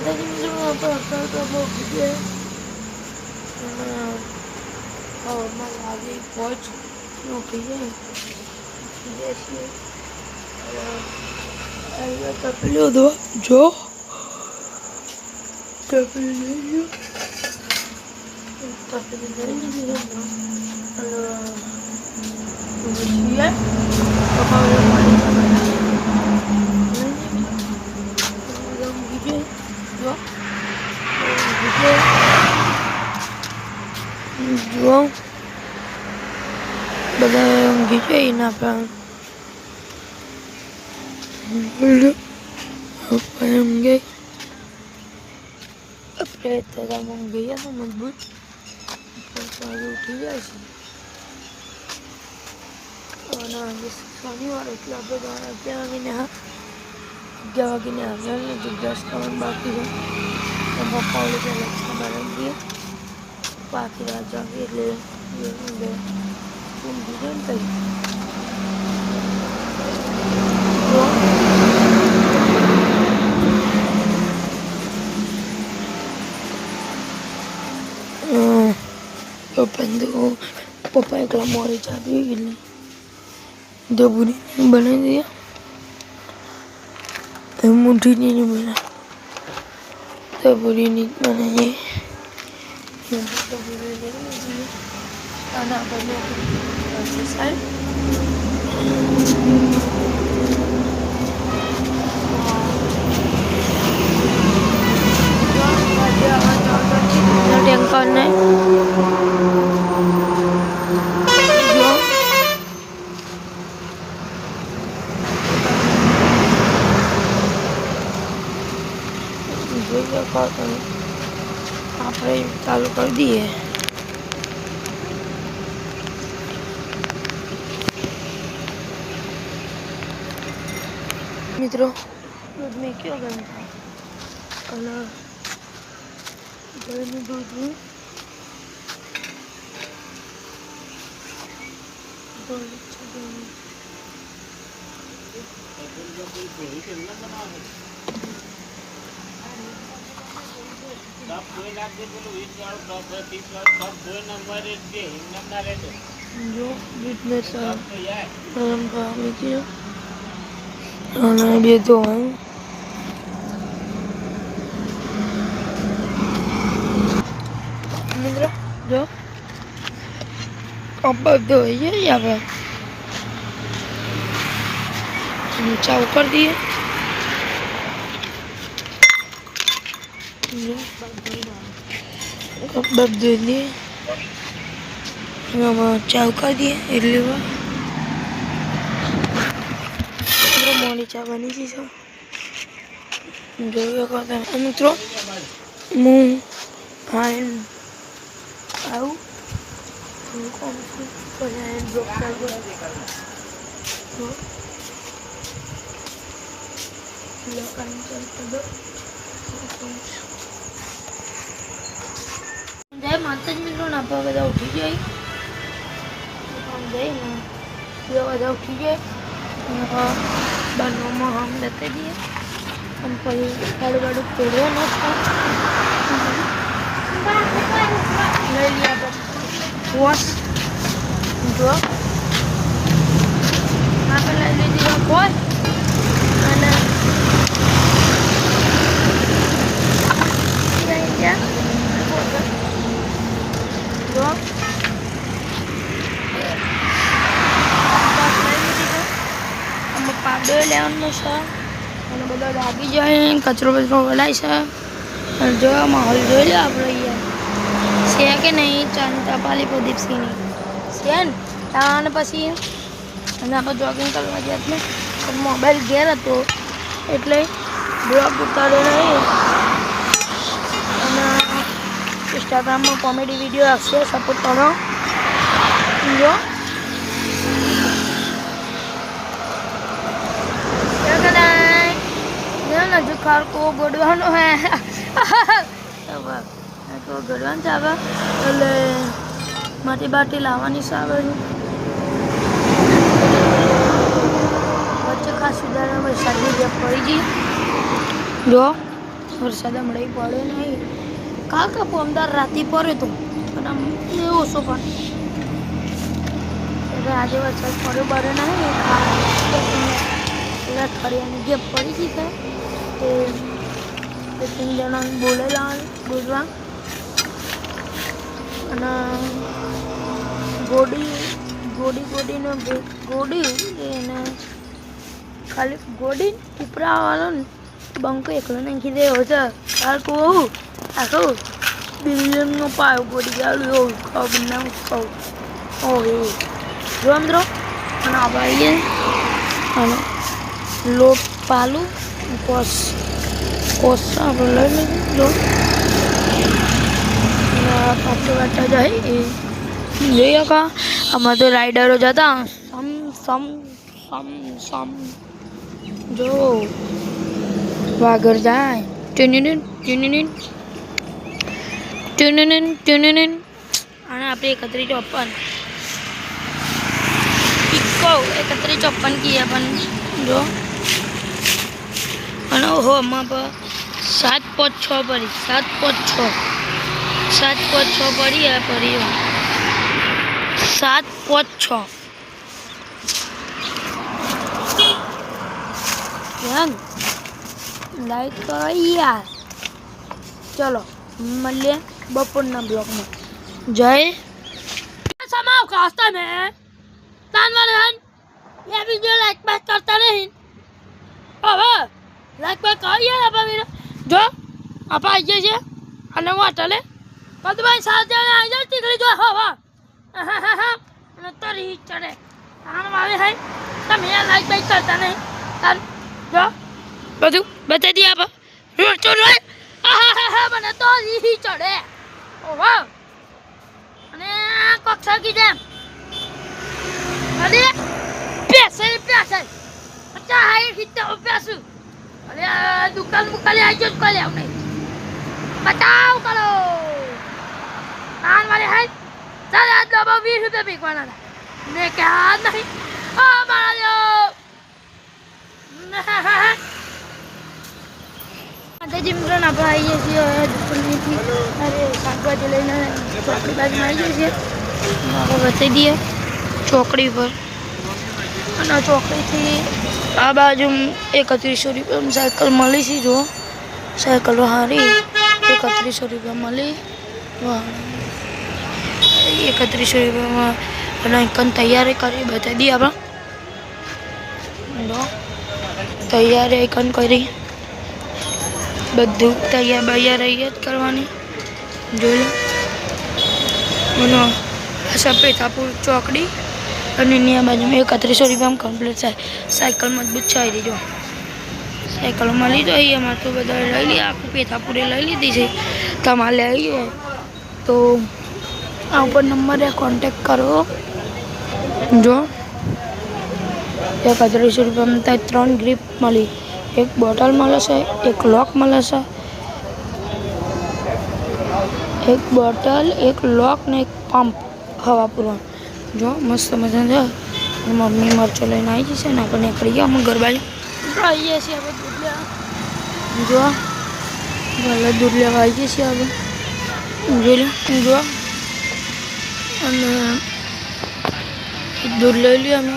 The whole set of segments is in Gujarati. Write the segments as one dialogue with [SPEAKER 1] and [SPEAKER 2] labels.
[SPEAKER 1] માતાજી મિત્રો આપણે હવામાં લાગે પહોંચ નોખી જાય તપેલો દો જો તપેલી લઈ લીધી જો બધા ઊંઘી જાય ને આપણે ઊંઘે આપણે તરા ઊંઘી ગયા તો મજબૂત ઉઠી જાય છે શનિવાર એટલે આપણે આવીને 11 વાગીને આવ્યા ને દસ કરવાનું બાકી છે પપ્પા ઓલે પહેલાં ખાવા દઈએ બાકી રાત જાગીએ એટલે ઊંઘી જાય ને કંઈ પપ્પા એકલા મોડી ચાપી ગયેલી દબુરી બનાવી દઈએ મુઠ્ઠીની નહીં બને દબુરીની જ બનાવીએ અને આપણે સાઈડ ટેન્કર ને આપણે ચાલુ કરી દઈએ મિત્રો દૂધ મેં ક્યો ગરમ અને ગરમનું દૂધ जो बिजनेस ये तो है मित्र जो अब दो ये यहाँ पे चाव कर दिए कप दे दिए चाव कर दिए इडली मोड़ी चा बनी थी सब जो मित्रों मुँह खाए आऊँ जय माता जी मित्रों आप बदा उठी जाए गए ना बदा उठी जाए बनवा में हम लेते दिए हम पहले गाड़ू गाड़ू तोड़ो ना ले लिया वॉश जो यहाँ पर ले लीजिएगा वॉश जो પાવડર લેવાનો છે અને બધા લાગી જાય કચરો બચરો વલાય છે અને જો માહોલ જોઈ લો આપણે અહીંયા છે કે નહીં ચાંદા પાલી પ્રદીપસિંહની છે ને અને પછી અને આપણે જોગિંગ કરવા ગયા ને મોબાઈલ ઘેર હતો એટલે બ્લોગ ઉતાર્યો નહીં અને ઇન્સ્ટાગ્રામમાં કોમેડી વિડીયો આવશે સપોર્ટ કરો જો जो कार को गोडवानो है तो गोडवान चावा એટલે માટી બાટી લાવવાની છે આવે વચ્ચે ખાસ સુધારા વરસાદની જે પડી ગઈ જો વરસાદ હમણાં પડ્યો નહીં. કાકા અમદાવાદ રાતે પડ્યો તો પણ આમ ઓછો પણ એટલે આજે વરસાદ પડ્યો નહીં. એટલે અઠવાડિયાની જે પડી ગઈ છે તે 3 જણાને બોલવા અને ગોડી એને ખાલી ગોડી ઉપરાવાળો બંકો એકલો નાખી દેવો છે. આખું બિલિયનનો પાયો ગોડી ગાડું એવું ખબર ના કહું. ઓહે જો મિત્રો અને આપણે અને લોટ પાલું કોસ આપણે લઈ લઈએ. જો પાછળ વાંચા જાય એ જોઈએ કા આમાં તો રાઈડરો જતા સમ જો વાગર જાય અને આપણે 3154 ઇકો 3154 કીએ પણ જો અને ઓહો આમાં 756 પડી 756 પડી આ પડી 756 લાઈક કરો યાર. ચલો મળીએ બપોરના બ્લોગમાં. જય समाओ खास्ता में तान वाले हन ये वीडियो लाइक बैक करता नहीं. अब लाइक बैक करिए आप मेरा जो आप आइए छे અને વાટલે પદભાઈ સાથે આવી જાય તીકડી જો હવા અને તરી ચડે આન વાલે હે તમે લાઈક બેક કરતા નહીં તાર જો બધું બતાઈ દી આપ રોટો રે મને તો ઈ ચડે ઓહો અને કક્ષા કી જેમ અરે પેસે અચ્છા હાઈ કિતે પેસુ અરે દુકાન મુકાલે આજો કોલે આવને बताओ करो कान वाले हैं चल आज दबा 20 रुपये बिकवाना था मैं क्या नहीं मारा दो जी मित्रों आप आइए अरे शाकभाजी लेना ચોકડી બાજુ આવી જઈએ બતાવી દઈએ ચોકડી પર અને ચોકડીથી આ બાજુ 3100 રૂપિયામાં સાયકલ મળી છે. જો સાયકલ હારી 3100 રૂપિયા મળી 3100 રૂપિયામાં અને એકન તૈયારી કરી બતાવી દઈએ આપણે તૈયારી એકન કરી બધું તૈયાર જ કરવાની જોઈ લો. સફેદાપુર ચોકડી અને એની બાજુમાં 3100 રૂપિયામાં કમ્પ્લીટ થાય. સાયકલ મજબૂત છે દીજો સાયકલ મળી જાય એમાં તો બધા લઈ લઈએ આખું પેથાપુરે લઈ લીધી છે. તમારે લઈએ તો આ ઉપર નંબરે કોન્ટેક કરો. જો 3100 રૂપિયામાં ત્યાં 3 ગ્રીપ મળી, એક બોટલ મળે છે, એક લોક મળે છે, એક બોટલ, એક લોક ને એક પંપ હવા પૂરવાનું. જો મસ્ત મજા છે. મમ્મી મરચો લઈને આવી જશે ને આપણે નીકળી ગયા અમે ઘર બાજુ આવીએ છીએ. આપણે દૂધ લેવા જો ભલે દૂધ લેવા આવીએ છીએ આપણે જોઈ લો જો અને દૂધ લઈ લઈએ અમે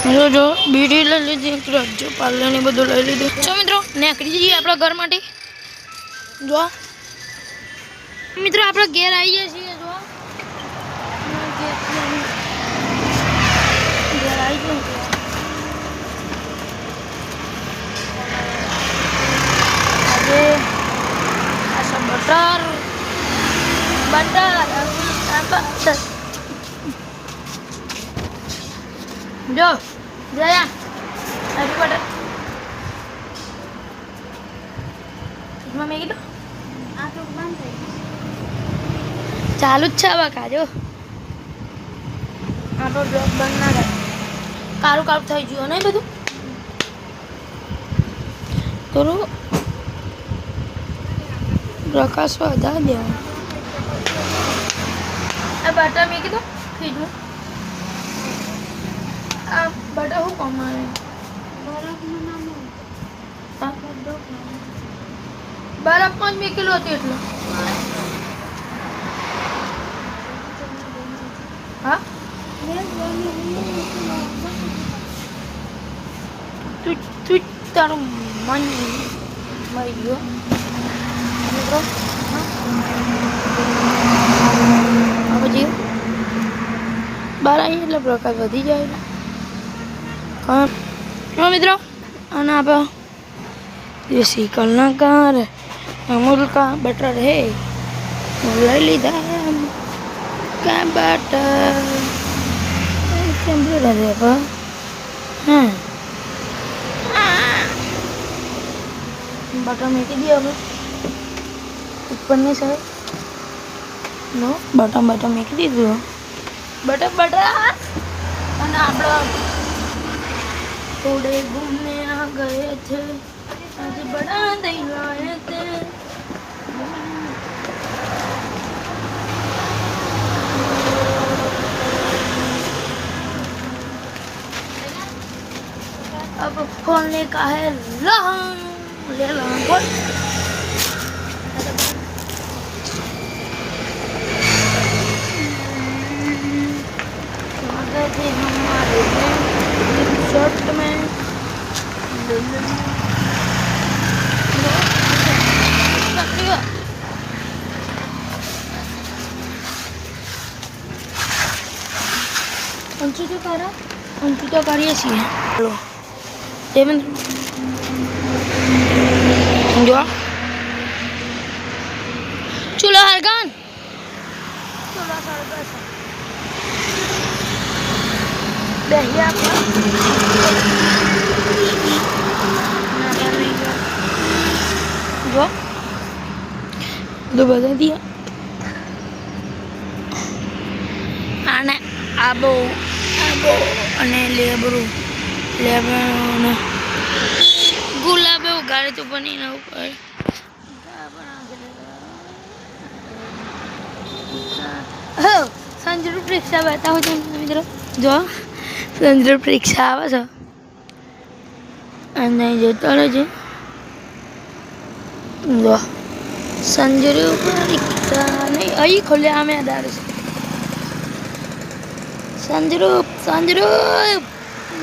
[SPEAKER 1] ચલો જો બીડી લઈ લીધી રજો પાર્લર ને બધું લઈ લીધું. ચલો મિત્રો નીકળી જઈએ આપણા ઘર માટે. જો મિત્રો આપણે ઘેર આવીએ છીએ. જો ઘેર આવી ગયું આજે આ सब बटर जो जया अभी बटर इसमें मैं कीधुं आ तो बंद થઈ ચાલુ જ છે બકા. જો આપણો બ્લોગ બંધ ના થાય કારું કારું થઈ ગયું નહીં બધું થોડું પ્રકાશ વધારે દેવાનું. આ બટર મેં કીધું ફ્રીજમાં આ બટર શું કામ આવે બરફમાં જ મેકેલો હતો એટલો. હા તું તું તારું મન મરી ગયો મિત્રો. પછી બહાર આવીએ એટલે પ્રકાશ વધી જાય. હા મિત્રો, અને આપણે દેશી કલાકાર अमूल का बटर है ले लीधा का बटर हाँ बटर मेकी दिया अब ऊपर नहीं सर नो बटर बटर मेकी दीधું बटर बटर અને આપણે थोड़े घूमने आ गए थे आज बड़ा दिन आए थे अब खोलने का है लहंग ले लहंग खोल गए थे हमारे शर्ट में अंचू तो करिए છીએ हेलो देवेंद्र जो चूल्हा हरगान चूल्हा हरगान दहिया जो तो बता दिया आने आबो आबो अने लेबरू लेबरू गुलाब उगाड़े तो बनी ना ऊपर संजय परीक्षा बता हो मित्रों जो संजय परीक्षा आवे छे અને જતો રહેજે જો સંજય પરીક્ષા નહીં અહીં ખોલ્યા અમે આધાર છે સંજરૂપ સંજરૂપ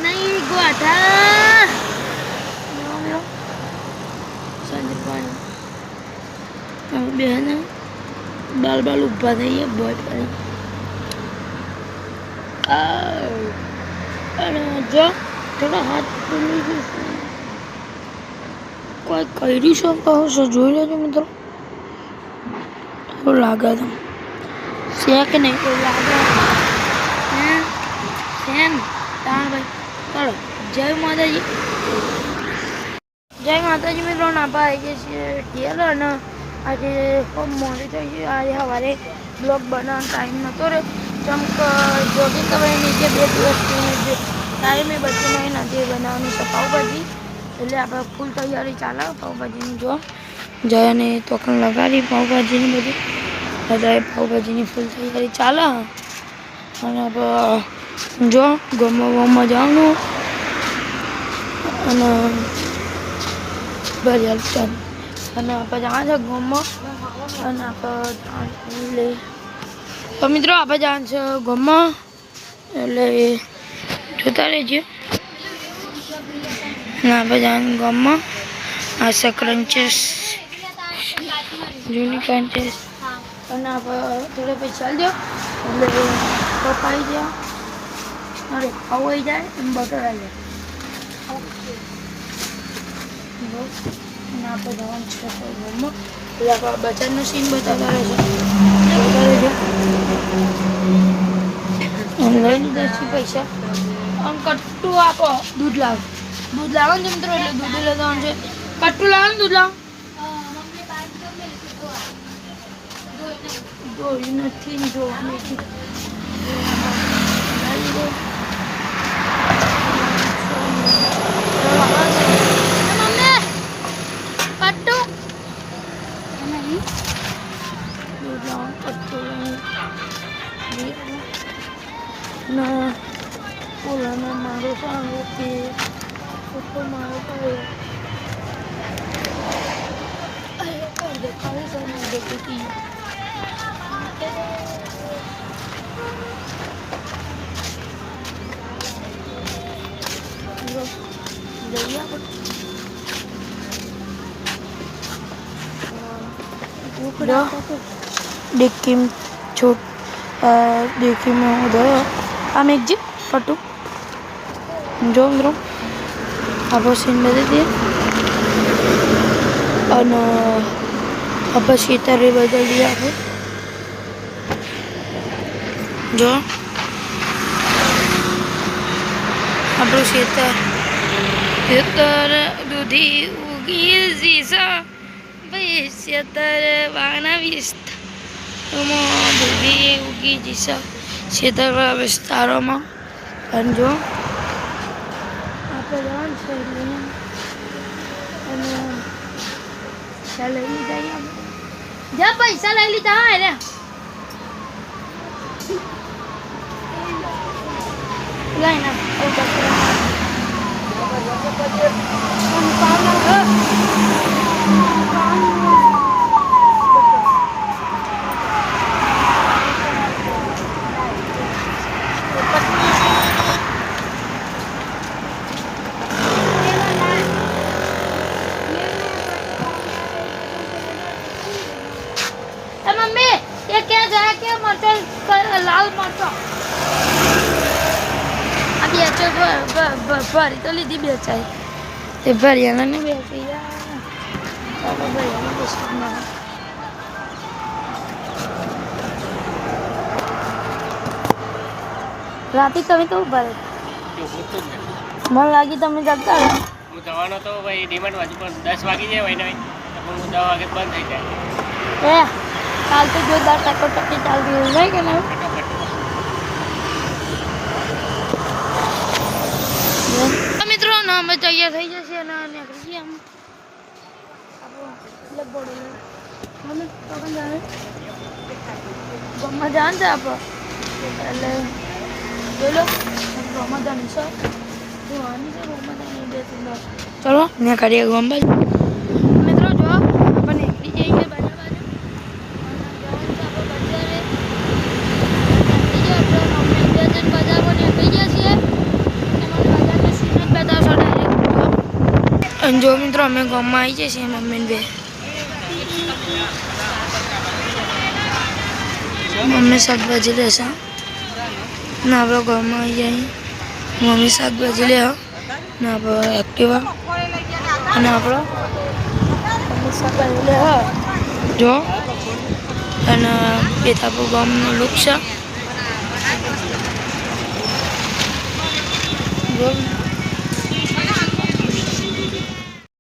[SPEAKER 1] નહીં ગોઠા સંજરૂપ બેન બાલ બાલ ઊભા થઈએ બોય કરી અને જો થોડા હાથ ખુલી જશે કોઈ કરી શકો છો જોઈ લેજો મિત્રો એવું લાગે છે છે કે નહીં કોઈ લાગે સેમ તાણ ભાઈ ચાલો જય માતાજી મિત્રો ના ભાઈ જે છે ટેલર અને આજે ખૂબ મોડી થઈ ગઈ આજે સવારે બ્લોગ બનાવવાનો ટાઈમ નહોતો રે ચમક જોગિંગ કરવાની નીચે 2 દિવસથી જે ટાઈમે બચ્યું નહીં નથી બનાવવાની છે પાઉભાજી એટલે આપણે ફૂલ તૈયારી ચાલે પાઉભાજીની જો જયાને તોકણ લગાડી પાઉભાજીની બધી બધાએ પાઉભાજીની ફૂલ તૈયારી ચાલે અને આપણે જો ગમવામાં જવાનું અને ભર્યા ચાલ અને આપણે જવાનું છે ગમમાં અને આપણે તો મિત્રો આપણે જવાનું છે ગમમાં એટલે જોતા રહેજો અને આપણે જવાનું ગમમાં આ છે ક્રન્ચેસ જૂની ક્રન્ચેસ અને આપણે થોડે પૈસા ચાલજો એટલે પપ્પાઈ જાય અરે ખવાઈ જાય અને બટર આવી જાય આપણે જવાનું છે ગમમાં એટલે આપણે બજારનો સીન બતાવતા રહેશે લઈ લીધા છે પૈસા અને કટ્ટું આપો દૂધ લાવવાનું છે મિત્રો એટલે દૂધ લેવાનું છે કટ્ટું લાવવાનું દૂધ લાવ જોઈ નથી જોવાનું ના ઓલાના મારો સાંગો કે મારો ભાઈ દેખાડી છે ને દેખી જઈએ डिक्की में छोट डिक्की में उधर हम एक जी फटू जो मित्रों आप सीन में दे दिए और आप शीतर बदल दिया आप जो आप शीतर शीतर दूधी उगी जीसा વાના વિસ્તારોમાં ઉગી જશે ક્ષેત્રવાળા વિસ્તારોમાં પણ જો આપણે જવાનું છે અને પૈસા લઈ લીધા જ્યાં પૈસા લઈ લીધા હા રે લઈ ના मम्मी ये क्या जाए क्या मटर लाल मटर अभी अच्छा भरी तो लीधी बेचाई ये भरियाना नहीं बेची यार भरियाना बेचना राती તમે તો ઉભા રહે મને લાગી તમે જગતા રહે
[SPEAKER 2] હું જવાનો તો ભાઈ ડિમાન્ડ બાજુ પણ 10 વાગી જાય હોય ને પણ હું 10 વાગે બંધ થઈ જાય
[SPEAKER 1] એ કાલ તો જોરદાર ટકોટકી ચાલતી હોય નહીં કે ના મિત્રો ના અમે તૈયાર થઈ જશે અને નીકળી ગયા અમે આપણો લગભગ મમ્મી પકડ જાણે ગમમાં જાણ છે આપણે એટલે બોલો રમાદાન છે ચલો ને કરીએ ગોમ્બલ મિત્રો જો આપણે નીકળી જઈએ બજાર બાજુ બજારમાં નીકળી ગયા છીએ અને જો મિત્રો અમે ગામમાં આવી જઈએ છીએ મમ્મી બે મમ્મી શાકભાજી લેશે ના આપણે ગામમાં આવી જાય મમ્મી શાકભાજી લે ને આપણે એક્ટિવા અને આપણો મમ્મી શાકભાજી લે જો અને બેતાપુર ગામનો લુક છે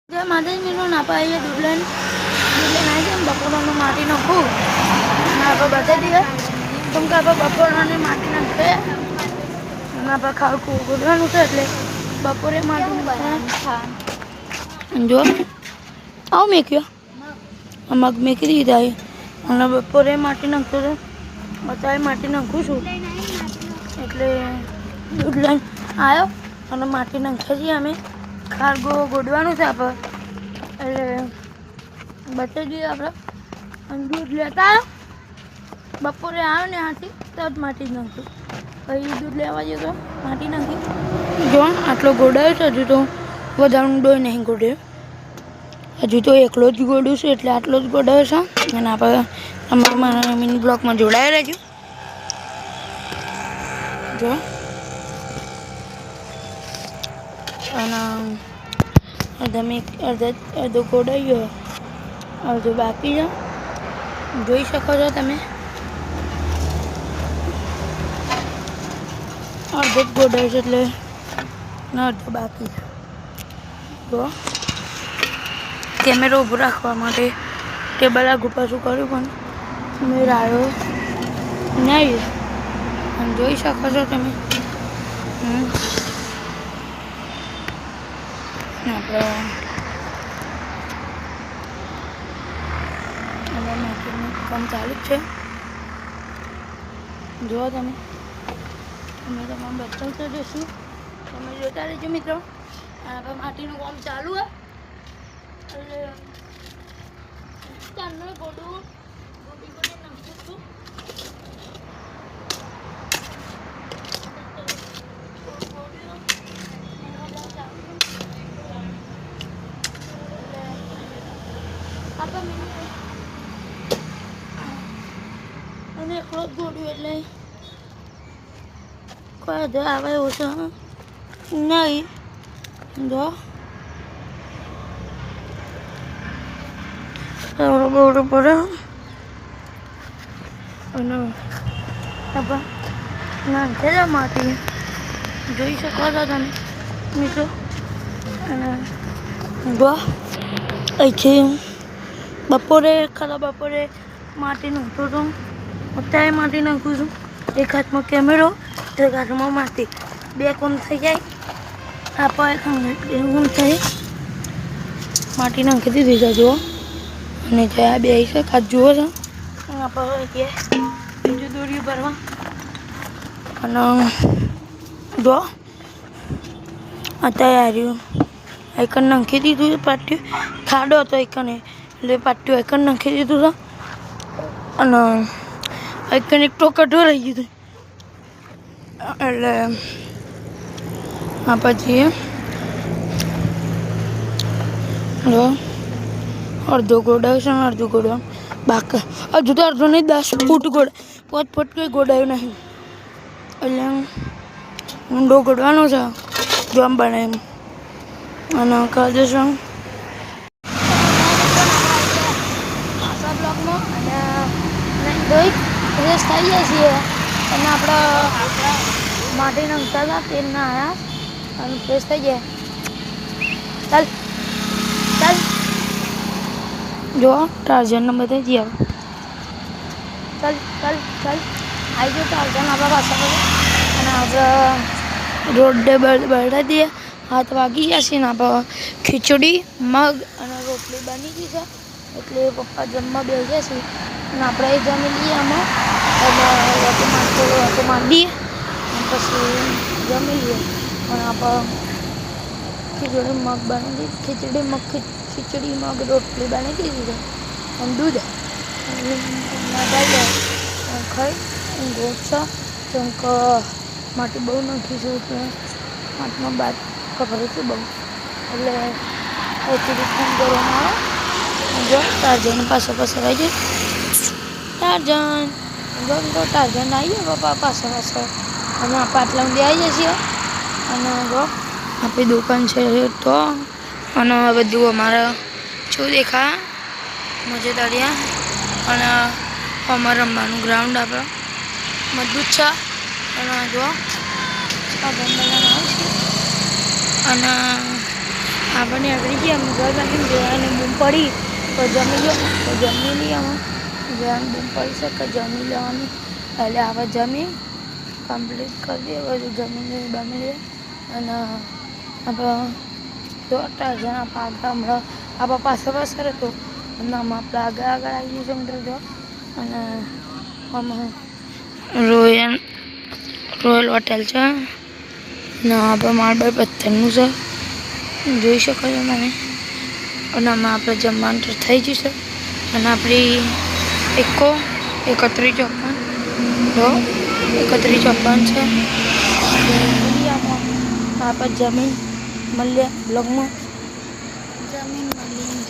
[SPEAKER 1] જય માતાજી મિત્રો ના પાઈએ દુબલેન આવી જાય બપોરાનું માટી નાખું અને આપણે બતાવી દઈએ કેમ કે આપણે બપોરાની માટી નાખીએ અને આપણે ખાડકું ગોળવાનું છે એટલે બપોરે માટી જો આવ મેક્યો મગ મેકી દીધા અને બપોરે માટી નાખતો હતો અત્યારે માટી નાખું છું એટલે દૂધ લઈને આવ્યો અને માટી નાખીએ છીએ અમે ખારગો ગોડવાનું છે આપણે એટલે બતાવી દઈએ આપણે અને દૂધ લેતા બપોરે આવ્યો ને આથી તો જ માટી જ નાખ્યું પછી દૂધ લેવા જઈએ તો માટી નાખી જો આટલો ગોડાયો છે હજુ તો વધારાનું ડોય નહીં ગોડ્યો હજુ તો એકલો જ ગોડ્યું છે એટલે આટલો જ ગોડાયો છે અને આપણે અમારા મિની બ્લોકમાં જોડાયા રહેજો જો અને અડધો ગોડાયો અડધો બાકી છે જોઈ શકો છો તમે અડધો જ ગોડાયો છે એટલે અડધો બાકી છે તો કેમેરો ઊભો રાખવા માટે ટેબલ આગળ પાછું કર્યું પણ મેં આવ્યો નહીં અને જોઈ શકો છો તમે આપણે માટીનું કામ ચાલુ જ છે જુઓ તમે અમે તમામ બતાવતો જઈશું તમે જોતા રહેજો મિત્રો આપણે માટીનું કામ ચાલુ હોય એટલે ચાંદનો ગોડું ગોડી ગોડી નાખું છું. અને એકલો જ ગોડ્યું એટલે કોઈ વધુ આવે એવું છે નહીં. જો બરોબર અને આપણે નાખેલા માટી જોઈ શકો છો તમે મિત્રો. અને જો અહીંથી બપોરે માટી નાખતો હતો, અત્યારે માટી નાખું છું. એક હાથમાં કેમેરો, એક હાથમાં માટી, બે કોમ થઈ જાય. આપણે કોમ થઈ માટી નાખી દીધી છે જુઓ. અને ત્યાં બે છે કાચ જુઓ છો. આપણે બીજું દોરી ભરવા અને જો અત્યારે આવ્યું એકન નાખી દીધું છે. પાટ્યું ખાડો હતો એકને એટલે પાટ્યું એકન નાખી દીધું છે. અને એકન એક ટોકટું રહી ગયું એટલે આ પછી જો અડધો ગોડાયું છે ને અડધું ગોડાયું બાકી. હજુ તો અડધો નહીં 10 ફૂટ 5 ફૂટ કંઈ ગોડાયું નહીં. એટલે ઊંડો ગોડવાનો છે જો આમ બને એમ. અને કરી દઈશું બ્લોગમાં. અને દોઈ ફ્રેશ થઈ જાય છીએ. અને આપણે માટી નાખતા હતા તેલ ના આવ્યા અને ફ્રેશ થઈ જાય. ચાલ ચાલ જો ટાર્ઝનને બધા જઈએ. ચાલ ચાલ ચાલ આવી ગયો ટાર્ઝન આપણા પાસે. અને આપણે રોડે બળાવી દઈએ. 7 વાગી ગયા છે ને આપણે ખીચડી મગ અને રોટલી બની ગઈ છે. એટલે પપ્પા જમવા બેસી ગયા છે અને આપણે એ જમી લઈએ. આમાં વાતો માંડીએ પછી જમી લઈએ. અને આપણે ખીચડી મગ બની દીધી. ખીચડી મગ રોટલી બની દીધી છે અને દૂધ ખાઈ ગોઠા. કેમ કે માટી બહુ નાખીશું એટલે માટીમાં બાદ ખબર છે બહુ. એટલે એથી ફોન કરવામાં આવે. જો ટાર્ઝન પાસે આવી જાય. ટાર્ઝન તો ટાર્ઝન આવી જાય પપ્પા પાસે. અને આ પાટલા ઊંધી આવી જશે. અને જો આપણી દુકાન છે તો. અને બધું અમારે શું દેખા મજેદારિયા. અને અમારે રમવાનું ગ્રાઉન્ડ આપણે મજબૂત છે. અને જો આ બંધારણ આવે છે. અને આપણને આગળ ગયા અમે ઘર બાંધીને જોવાને બૂમ પડી તો જમી લો તો જમી લઈએ. અમે જોવાની બૂમ પડી છે કે જમી લેવાની. એટલે આપણે જમી કમ્પ્લીટ કરી દઈએ. બધું જમીને બમી લઈએ. અને આપણે જો ટાર્ઝન આપણે હમણાં આપણા પાસે હતો. અને આમાં આપણે આગળ આવી જઈશું મિત્રો જો. અને આમાં રોયલ હોટેલ છે. અને આપણે માર્બલ પથ્થરનું છે જોઈ શકો છો મને. અને આમાં આપણે જમવાનું તો થઈ જશે. અને આપણી 3154 જો 3154 છે. આપણે જમીન મળીએ બ્લોગમાં. જમીન મળીએ